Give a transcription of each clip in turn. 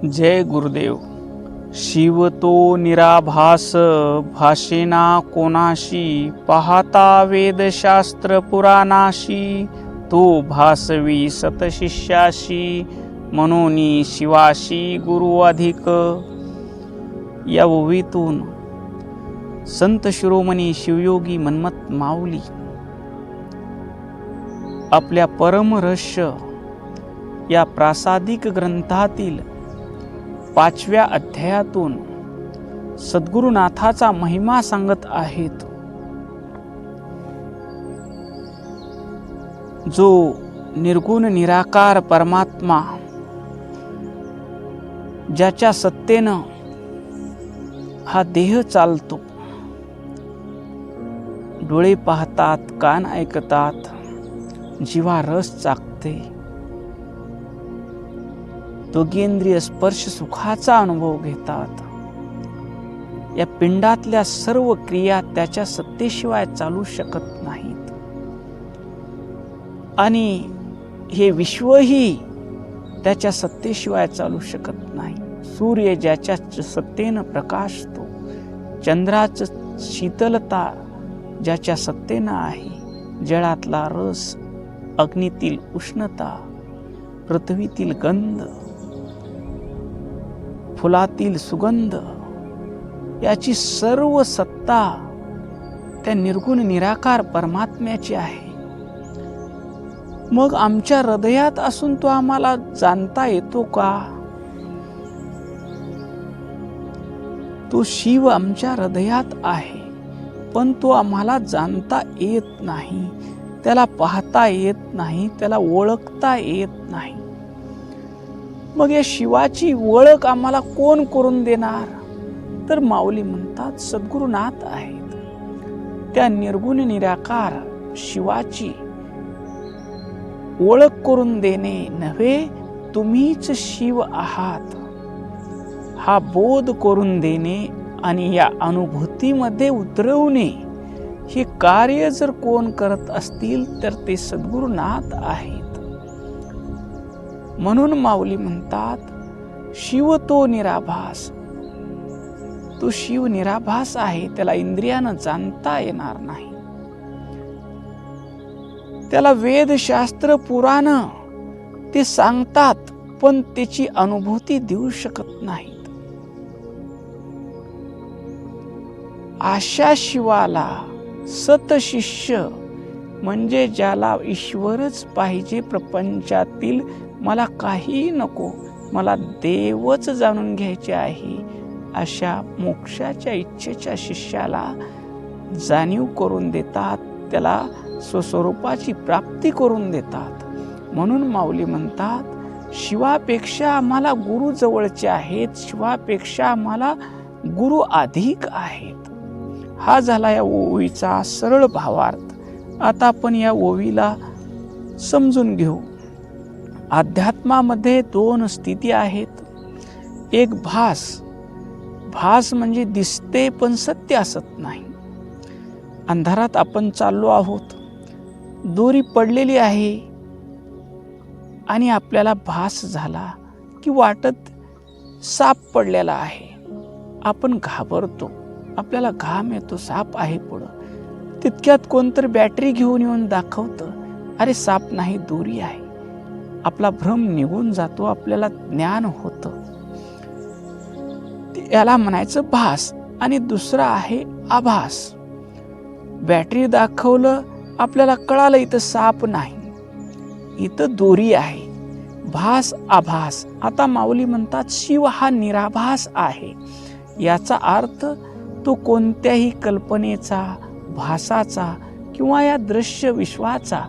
जय गुरुदेव. शिव तो निराभास, भाषेना कोणाशी, पाहता वेदशास्त्र पुराणाशी, तो भासवी सतशिष्याशी, मनोनी शिवाशी गुरु अधिक. या ओवीतून संत शिरोमणी शिवयोगी मन्मथ माऊली आपल्या परम रहस्य या प्रासादिक ग्रंथातील 5व्या अध्यायातून सद्गुरुनाथाचा महिमा सांगत आहेत. जो निर्गुण निराकार परमात्मा, ज्याच्या सत्तेनं हा देह चालतो, डोळे पाहतात, कान ऐकतात, जीवा रस चाकते, दोघेंद्रिय स्पर्श सुखाचा अनुभव घेतात. या पिंडातल्या सर्व क्रिया त्याच्या सत्तेशिवाय चालू शकत नाहीत. आणि हे विश्वही त्याच्या सत्तेशिवाय चालू शकत नाही. सूर्य ज्याच्या सत्तेनं प्रकाशतो, चंद्राचं शीतलता ज्याच्या सत्तेनं आहे, जळातला रस, अग्नीतील उष्णता, पृथ्वीतील गंध, फुलातील सुगंध, याची सर्व सत्ता त्या निर्गुण निराकार परमात्म्याची आहे. मग आमच्या हृदयात असून तो आम्हाला जाणता येतो का? तो शिव आमच्या हृदयात आहे, पण तो आम्हाला जाणता येत नाही, त्याला पाहता येत नाही, त्याला ओळखता येत नाही. मग या शिवाची ओळख आम्हाला कोण करून देणार? तर माऊली म्हणतात सद्गुरुनाथ आहेत. त्या निर्गुण निराकार शिवाची ओळख करून देणे नव्हे, तुम्हीच शिव आहात हा बोध करून देणे आणि या अनुभूतीमध्ये उतरवणे, हे कार्य जर कोण करत असतील तर ते सद्गुरुनाथ आहेत. म्हणून माऊली म्हणतात शिव तो निराभास. तो शिव निराभास आहे, त्याला इंद्रियानं जाणता येणार नाही. त्याला वेदशास्त्र पुराण ते सांगतात, पण त्याची अनुभूती देऊ शकत नाहीत. अशा शिवाला सतशिष्य म्हणजे ज्याला ईश्वरच पाहिजे, प्रपंचातील मला काही नको, मला देवच जाणून घ्यायचे आहे, अशा मोक्षाच्या इच्छेच्या शिष्याला जाणीव करून देतात, त्याला स्वस्वरूपाची प्राप्ती करून देतात. म्हणून माऊली म्हणतात शिवापेक्षा आम्हाला गुरु जवळचे आहेत, शिवापेक्षा आम्हाला गुरु अधिक आहेत. हा झाला या ओवीचा सरळ भावार्थ. आता आपण या ओवीला समजून घेऊ. अध्यात्मामध्ये 2 स्थिती आहेत. एक भास. भास म्हणजे दिसते पण सत्य असत नाही. अंधारात आपण चाललो आहोत, दोरी पडलेली आहे आणि आपल्याला भास झाला की वाटत साप पडलेला आहे. आपण घाबरतो, आपल्याला घाम येतो, साप आहे पुढं. तितक्यात कोणतरी बॅटरी घेऊन येऊन दाखवतं, अरे साप नाही, दोरी आहे. आपला भ्रम निघून जातो, आपल्याला ज्ञान होतं. याला म्हणायचं भास. आणि दुसरा आहे आभास. बॅटरी दाखवलं, आपल्याला कळालं इथं साप नाही, इथं दोरी आहे. भास आभास. आता माऊली म्हणतात शिव हा निराभास आहे. याचा अर्थ तो कोणत्याही कल्पनेचा, भासाचा किंवा या दृश्य विश्वाचा,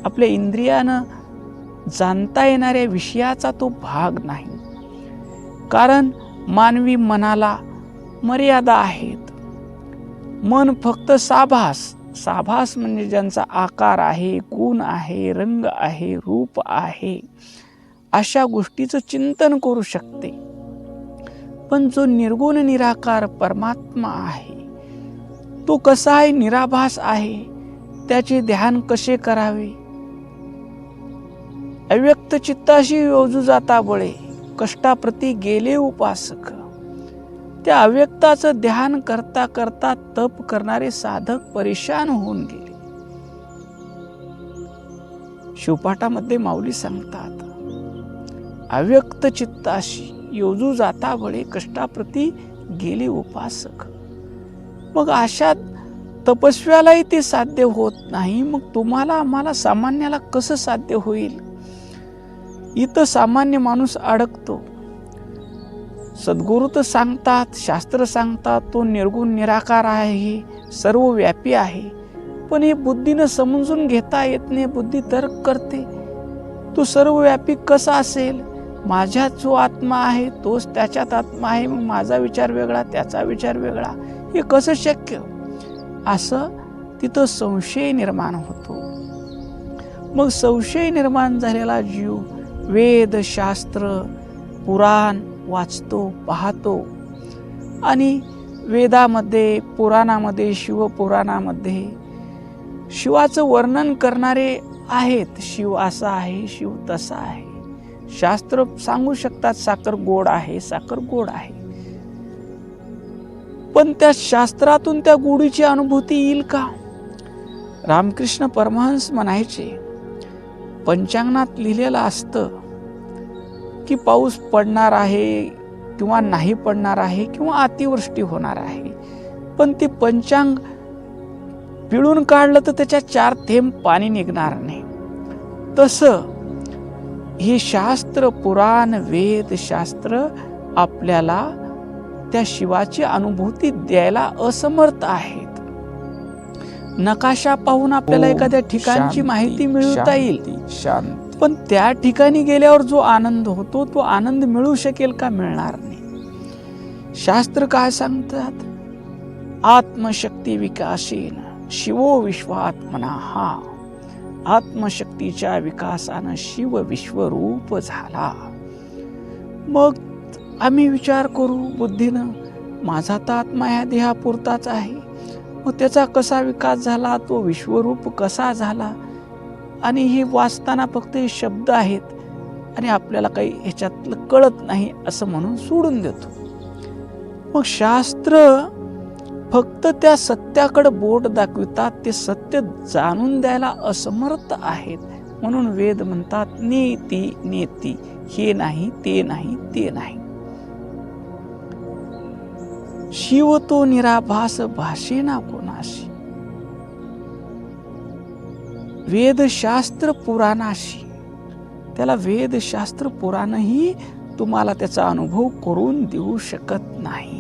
आपल्या इंद्रियानं जाणता येणाऱ्या विषयाचा तो भाग नाही. कारण मानवी मनाला मर्यादा आहेत. मन फक्त साभास. साभास म्हणजे ज्यांचा आकार आहे, गुण आहे, रंग आहे, रूप आहे, अशा गोष्टीचं चिंतन करू शकते. पण जो निर्गुण निराकार परमात्मा आहे, तो कसा आहे? निराभास आहे. त्याचे ध्यान कसे करावे? अव्यक्त चित्ताशी योजू जाता बळे, कष्टाप्रती गेले उपासक. त्या अव्यक्ताचं ध्यान करता करता तप करणारे साधक परेशान होऊन गेले. शिवपाठामध्ये माऊली सांगतात, अव्यक्त चित्ताशी योजू जाता बळे कष्टाप्रती गेले उपासक. मग अशा तपस्व्यालाही ते साध्य होत नाही, मग तुम्हाला आम्हाला सामान्याला कसं साध्य होईल? इथं सामान्य माणूस अडकतो. सद्गुरु तर सांगतात, शास्त्र सांगतात, तो निर्गुण निराकार आहे, सर्व व्यापी आहे. पण हे बुद्धीनं समजून घेता येत नाही. बुद्धी तर्क करते, तो सर्वव्यापी कसा असेल? माझ्यात जो आत्मा आहे तोच त्याच्यात आत्मा आहे, मग माझा विचार वेगळा, त्याचा विचार वेगळा, हे कसं शक्य? असं तिथं संशय निर्माण होतो. मग संशय निर्माण झालेला जीव वेद शास्त्र पुराण वाचतो, पाहतो, आणि वेदामध्ये पुराणामध्ये शिवपुराणामध्ये शिवाचं वर्णन करणारे आहेत. शिव असा आहे, शिव तसा आहे. शास्त्र सांगू शकतात साखर गोड आहे, साखर गोड आहे. पण त्या शास्त्रातून त्या गोडीची अनुभूती येईल का? रामकृष्ण परमहंस म्हणायचे, पंचांगणात लिहिलेलं असतं की पाऊस पडणार आहे किंवा नाही पडणार आहे किंवा अतिवृष्टी होणार आहे. पण ते पंचांग पिळून काढलं तर त्याच्या 4 थेंब पाणी निघणार नाही. तसं हे शास्त्र पुराण वेद शास्त्र आपल्याला त्या शिवाची अनुभूती द्यायला असमर्थ आहेत. नकाशा पाहून आपल्याला एखाद्या ठिकाणची माहिती मिळवता येईल, पण त्या ठिकाणी गेल्यावर जो आनंद होतो तो आनंद मिळू शकेल का? मिळणार नाही. शास्त्र काय सांगतात? आत्मशक्ती विकासेन शिवो विश्वात्मना. हा आत्मशक्तीच्या विकासानं शिव विश्वरूप झाला. मग आम्ही विचार करू बुद्धीनं, माझा तर आत्मा ह्या देहापुरताच आहे, मग त्याचा कसा विकास झाला, तो विश्वरूप कसा झाला? आणि हे वाचताना फक्त हे शब्द आहेत आणि आपल्याला काही ह्याच्यातलं कळत नाही असं म्हणून सोडून देतो. मग शास्त्र फक्त त्या सत्याकडे बोट दाखवितात, ते सत्य जाणून द्यायला असमर्थ आहेत. म्हणून वेद म्हणतात नेती नेती, हे नाही ते नाही ते नाही. शिव तो निराभास भाषेना कोणाशी. वेदशास्त्र पुराणाशी, त्याला वेदशास्त्र पुराणही तुम्हाला त्याचा अनुभव करून देऊ शकत नाहीत.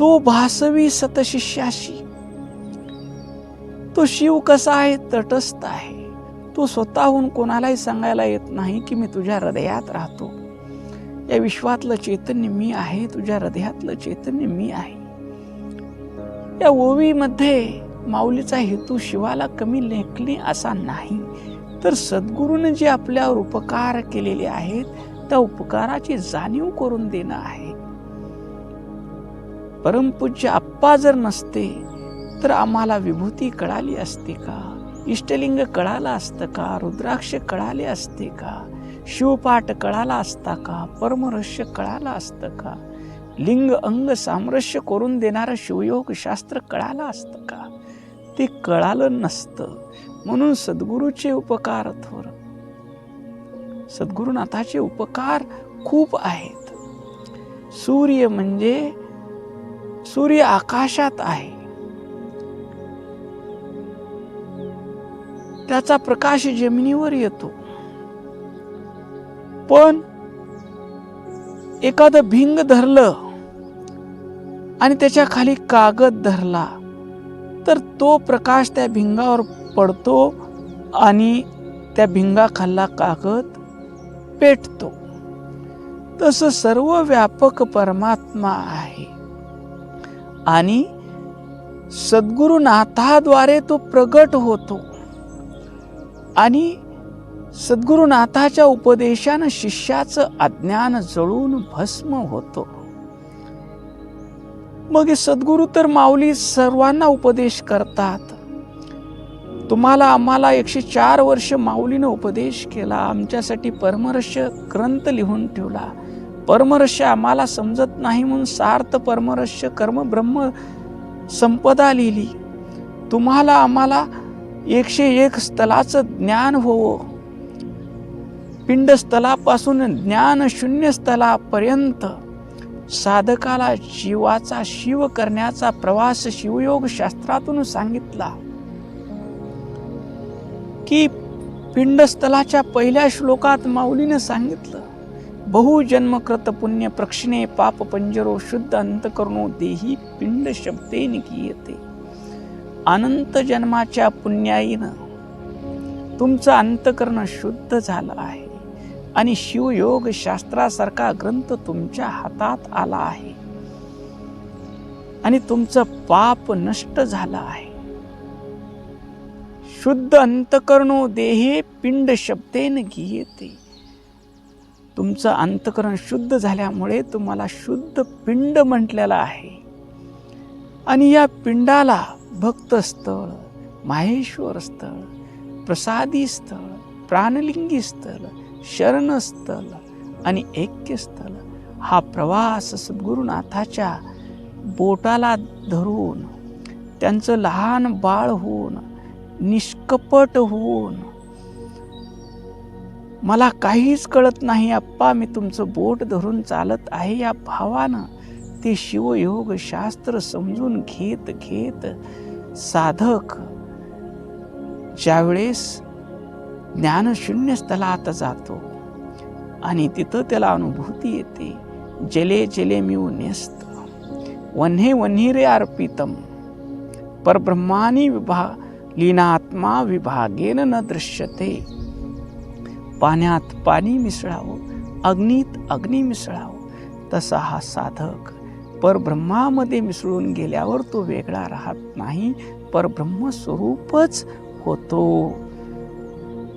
तो भासवी सतशिष्याशी. तो शिव कसा आहे? तटस्थ आहे. तो स्वतःहून कोणालाही सांगायला येत नाही की मी तुझ्या हृदयात राहतो. या विश्वातलं चैतन्य मी आहे, तुझ्या हृदयातलं चैतन्य मी आहे. या ओवीमध्ये माऊलीचा हेतू शिवाला कमी लेखणे असा नाही, तर सद्गुरूने जे आपल्यावर उपकार केलेले आहेत त्या उपकाराची जाणीव करून देणं आहे. परमपूज्य आप्पा जर नसते तर आम्हाला विभूती कळाली असते का? इष्टलिंग कळालं असतं का? रुद्राक्ष कळाले असते का? शिवपाठ कळाला असता का? परमरहस्य कळालं असतं का? लिंग अंग सामरस्य करून देणारं शिवयोग शास्त्र कळालं असतं का? ते कळालं नसतं. म्हणून सद्गुरूचे उपकार थोर, सद्गुरुनाथाचे उपकार खूप आहेत. सूर्य म्हणजे सूर्य आकाशात आहे, त्याचा प्रकाश जमिनीवर येतो. पण एखादं भिंग धरलं आणि त्याच्या खाली कागद धरला तर तो प्रकाश त्या भिंगावर पडतो आणि त्या भिंगाखालला कागद पेटतो. तसं सर्व व्यापक परमात्मा आहे आणि सद्गुरुनाथाद्वारे तो प्रगट होतो आणि सद्गुरुनाथाच्या उपदेशानं शिष्याचं अज्ञान जळून भस्म होतो. मग सद्गुरु तर माऊली सर्वांना उपदेश करतात. तुम्हाला आम्हाला 104 वर्ष माऊलीनं उपदेश केला, आमच्यासाठी परमरहस्य ग्रंथ लिहून ठेवला. परमरहस्य आम्हाला समजत नाही म्हणून सार्थ परमरहस्य कर्म ब्रह्म संपदा लिहिली. तुम्हाला आम्हाला 101 स्थलाचं ज्ञान होवं, पिंडस्थलापासून ज्ञान शून्य स्थलापर्यंत साधकाला जीवाचा शिव करण्याचा प्रवास शिवयोग शास्त्रातून सांगितला की पिंडस्थलाच्या पहिल्या श्लोकात माऊलीने सांगितलं, बहुजन्मकृत पुण्य प्रक्षिणे पाप पंजरो शुद्ध अंतकरणो देही पिंड शब्देन गीयते. अनंत जन्माच्या पुण्याईनं तुमचं अंतकरण शुद्ध झालं आहे आणि शिवयोग शास्त्रासारखा ग्रंथ तुमच्या हातात आला आहे आणि तुमचं पाप नष्ट झालं आहे. शुद्ध अंतकरणो देहे पिंड शब्देन गीयते. तुमचं अंतकरण शुद्ध झाल्यामुळे तुम्हाला शुद्ध पिंड म्हटलेलं आहे आणि या पिंडाला भक्तस्थळ, माहेश्वर स्थळ, प्रसादी स्थळ, प्राणलिंगी स्थळ, शरणस्थळ आणि ऐक्यस्थळ हा प्रवास सद्गुरुनाथाच्या बोटाला धरून, त्यांचं लहान बाळ होऊन, निष्कपट होऊन, मला काहीच कळत नाही अप्पा, मी तुमचं बोट धरून चालत आहे या भावानं ते शिवयोग शास्त्र समजून घेत घेत साधक ज्यावेळेस ज्ञानशून्य स्थलात जातो आणि तिथं त्याला अनुभूती येते, जले जले मिऊ न्यस्त वन्हे वन्ही रे अर्पितम परब्रह्मानी लीनात्मा विभागेन न दृश्यते. पाण्यात पाणी मिसळावं, अग्नीत अग्नी मिसळावं, तसा हा साधक परब्रह्मामध्ये मिसळून गेल्यावर तो वेगळा राहत नाही, परब्रह्म स्वरूपच होतो.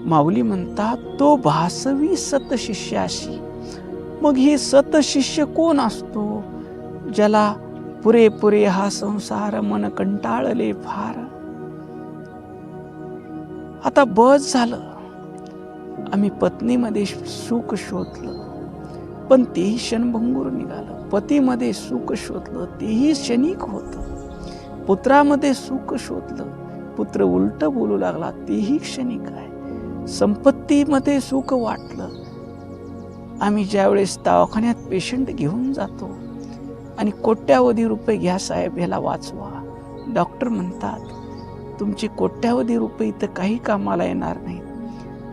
माऊली म्हणतात, तो भासवी सतशिष्याशी. मग हे सतशिष्य कोण असतो? ज्याला पुरेपुरे हा संसार मन कंटाळले फार. आता बस झालं, आम्ही पत्नीमध्ये सुख शोधलं पण तेही क्षणभंगूर निघालं. पतीमध्ये सुख शोधलं तेही क्षणिक होतं. पुत्रामध्ये सुख शोधलं, पुत्र उलट बोलू लागला तेही क्षणिक आहे. संपत्तीमध्ये सुख वाटलं. आम्ही ज्यावेळेस दवाखान्यात पेशंट घेऊन जातो आणि कोट्यावधी रुपये घ्या साहेब, ह्याला वाचवा, डॉक्टर म्हणतात तुमचे कोट्यावधी रुपये इथं काही कामाला येणार नाहीत,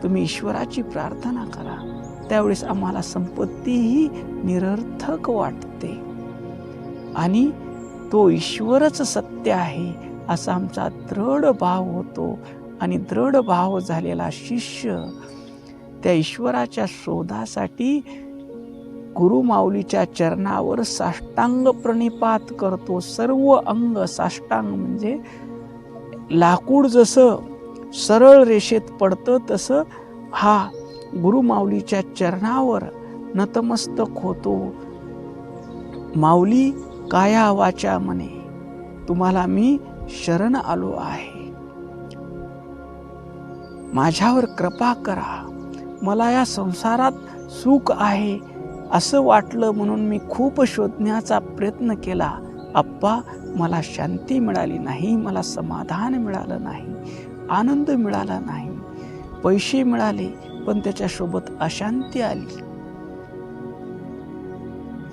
तुम्ही ईश्वराची प्रार्थना करा. त्यावेळेस आम्हाला संपत्तीही निरर्थक वाटते आणि तो ईश्वरच सत्य आहे असा आमचा दृढ भाव होतो. आणि दृढ भाव झालेला शिष्य त्या ईश्वराच्या शोधासाठी गुरुमाऊलीच्या चरणावर साष्टांग प्रणिपात करतो. सर्व अंग साष्टांग म्हणजे लाकूड जसं सरळ रेषेत पडतं तसं हा गुरुमाऊलीच्या चरणावर नतमस्तक होतो. माऊली काया वाचा मने तुम्हाला मी शरण आलो आहे, माझ्यावर कृपा करा. मला या संसारात सुख आहे असं वाटलं म्हणून मी खूप शोधण्याचा प्रयत्न केला. अप्पा, मला शांती मिळाली नाही, मला समाधान मिळालं नाही, आनंद मिळाला नाही. पैसे मिळाले पण त्याच्यासोबत अशांती आली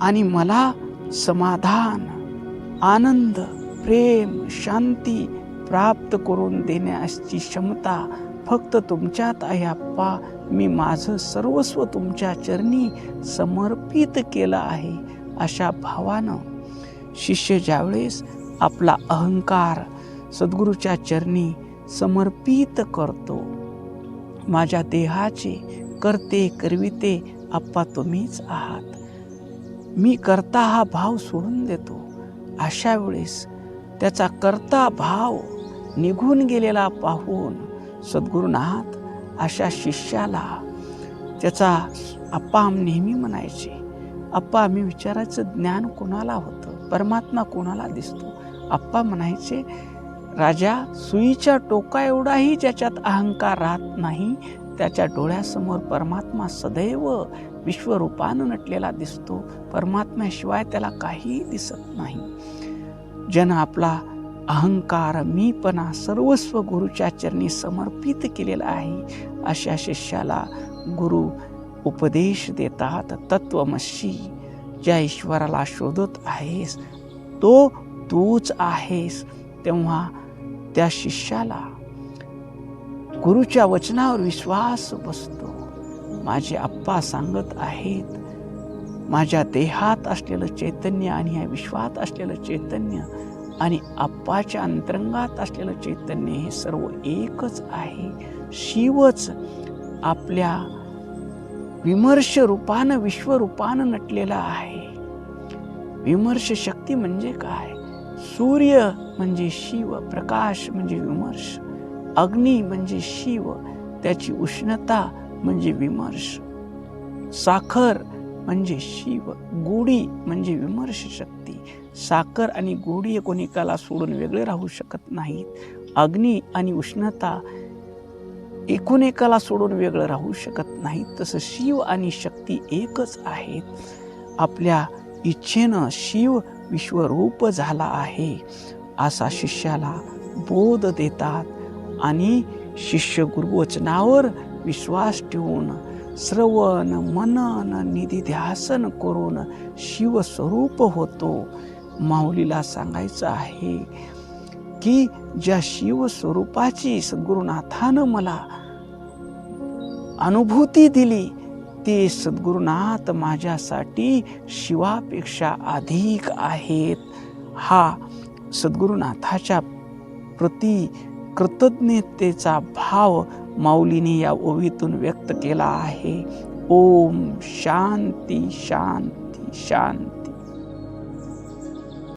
आणि मला समाधान, आनंद, प्रेम, शांती प्राप्त करून देण्याची क्षमता फक्त तुमच्यात आहे अप्पा. मी माझं सर्वस्व तुमच्या चरणी समर्पित केलं आहे. अशा भावानं शिष्य ज्यावेळेस आपला अहंकार सद्गुरूच्या चरणी समर्पित करतो, माझ्या देहाचे करते करविते अप्पा तुम्हीच आहात, मी करता हा भाव सोडून देतो. अशा वेळेस त्याचा करता भाव निघून गेलेला पाहून सद्गुरुनाथ अशा शिष्याला त्याचा अप्पा नेहमी म्हणायचे, अप्पा आम्ही विचारायचं ज्ञान कोणाला होतं, परमात्मा कोणाला दिसतो? अप्पा म्हणायचे राजा सुईच्या टोका एवढाही ज्याच्यात अहंकार राहत नाही, त्याच्या डोळ्यासमोर परमात्मा सदैव विश्वरूपानं नटलेला दिसतो. परमात्म्याशिवाय त्याला काही दिसत नाही. ज्यानं आपला अहंकार, मीपणा सर्वस्व गुरुच्या चरणी समर्पित केलेला आहे, अशा शिष्याला गुरु उपदेश देतात. तत्वमसी, ज्या ईश्वराला शोधत आहेस तो तूच आहेस. तेव्हा त्या शिष्याला गुरुच्या वचनावर विश्वास बसतो. माझे आप्पा सांगत आहेत, माझ्या देहात असलेलं चैतन्य आणि या विश्वात असलेलं चैतन्य आणि आप्पाच्या अंतरंगात असलेलं चैतन्य हे सर्व एकच आहे. शिवच आपल्या विमर्श रूपानं विश्वरूपानं नटलेला आहे. विमर्श शक्ती म्हणजे काय? सूर्य म्हणजे शिव, प्रकाश म्हणजे विमर्श, अग्नी म्हणजे शिव, त्याची उष्णता म्हणजे विमर्श, साखर म्हणजे शिव, गोडी म्हणजे विमर्श शक्ती. साखर आणि गोडी एकोणिकाला सोडून वेगळे राहू शकत नाहीत. अग्नी आणि उष्णता एकोणिकाला सोडून वेगळं राहू शकत नाहीत. तसं शिव आणि शक्ती एकच आहेत. आपल्या इच्छेनं शिव विश्वरूप झाला आहे असा शिष्याला बोध देतात आणि शिष्य गुरुवचनावर विश्वास ठेवून श्रवण मनन निधिध्यासन करून शिवस्वरूप होतो. माऊलीला सांगायचं आहे की ज्या शिवस्वरूपाची सद्गुरुनाथानं मला अनुभूती दिली, ते सद्गुरुनाथ माझ्यासाठी शिवापेक्षा अधिक आहेत. हा सद्गुरुनाथाच्या प्रती कृतज्ञतेचा भाव माऊलीने या ओवीतून व्यक्त केला आहे. ओम शांती शांती शांती.